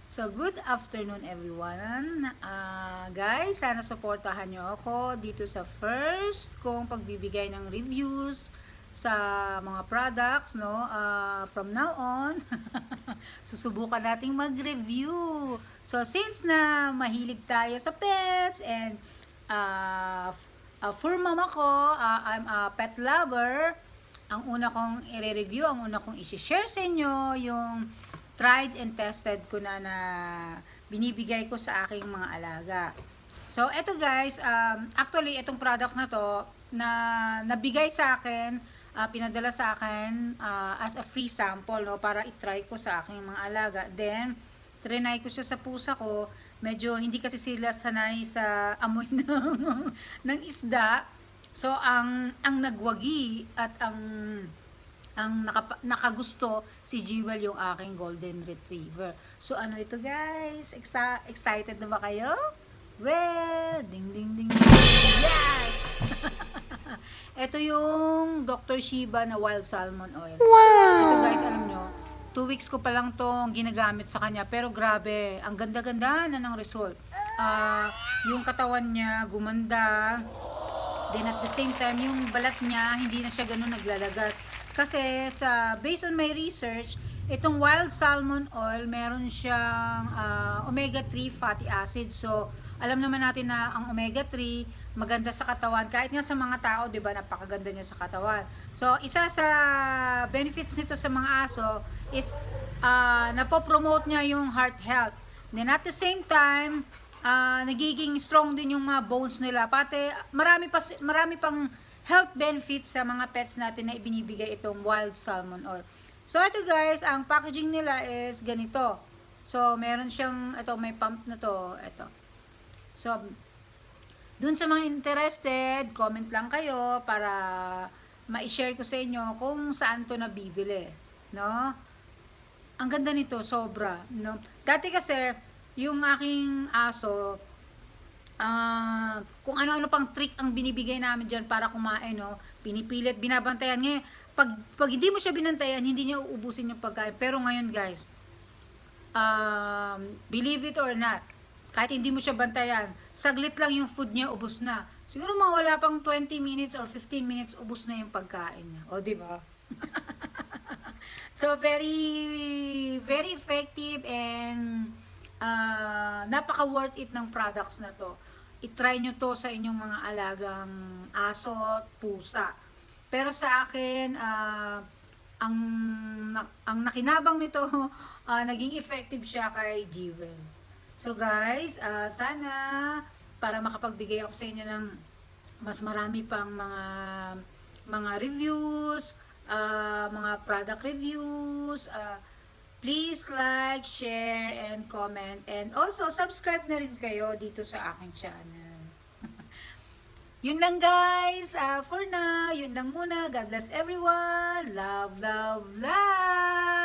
So, good afternoon everyone. Guys, sana supportahan nyo ako dito sa first kong pagbibigay ng reviews sa mga products, no? From now on, susubukan nating mag-review. So, since na mahilig tayo sa pets and fur mom ako, I'm a pet lover, ang una kong i-review, ang una kong i-share sa inyo, yung tried and tested ko na binibigay ko sa aking mga alaga. So, eto guys, actually, itong product na to, na nabigay sa akin, pinadala sa akin as a free sample, no, para i-try ko sa aking mga alaga. Then, trinay ko siya sa pusa ko. Medyo hindi kasi sila sanay sa amoy ng isda. So, ang nagwagi at ang nakagusto si Jewel, yung aking golden retriever. So, ano ito guys? Excited na ba kayo? Well, ding ding ding. Yes! Ito yung Dr. Shiba na wild salmon oil. Wow! Ito guys, alam nyo, 2 weeks ko pa lang tong ginagamit sa kanya. Pero grabe, ang ganda-ganda na ng result. Yung katawan niya, gumanda. Then at the same time, yung balat niya, hindi na siya ganun naglalagas. Kasi based on my research, itong wild salmon oil, meron siyang omega-3 fatty acid. So, alam naman natin na ang omega-3 maganda sa katawan. Kahit nga sa mga tao, 'di ba, napakaganda niya sa katawan. So, isa sa benefits nito sa mga aso is napopromote niya yung heart health. Then at the same time, nagiging strong din yung mga bones nila. Pati marami pang health benefits sa mga pets natin na ibinibigay itong wild salmon oil. So ito guys, ang packaging nila is ganito. So meron siyang, ito may pump na to, ito. So dun sa mga interested, comment lang kayo para ma-share ko sa inyo kung saan to nabibili, no? Ang ganda nito, sobra, no? Dati kasi yung aking aso, kung ano-ano pang trick ang binibigay namin dyan para kumain, no? Pinipilit, binabantayan. Ngayon, pag hindi mo siya binantayan, hindi niya uubusin yung pagkain. Pero ngayon, guys, believe it or not, kahit hindi mo siya bantayan, saglit lang yung food niya, ubos na. Siguro mawala pang 20 minutes or 15 minutes, ubos na yung pagkain niya. O, di ba? So, very, very effective and napaka worth it ng products na to. I-try nyo to sa inyong mga alagang aso at pusa. Pero sa akin, ang nakinabang nito, naging effective siya kay Jewel. So guys, sana para makapagbigay ako sa inyo ng mas marami pang mga reviews, mga product reviews, please like, share, and comment. And also, subscribe na rin kayo dito sa aking channel. Yun lang guys. For now, yun lang muna. God bless everyone. Love, love, love.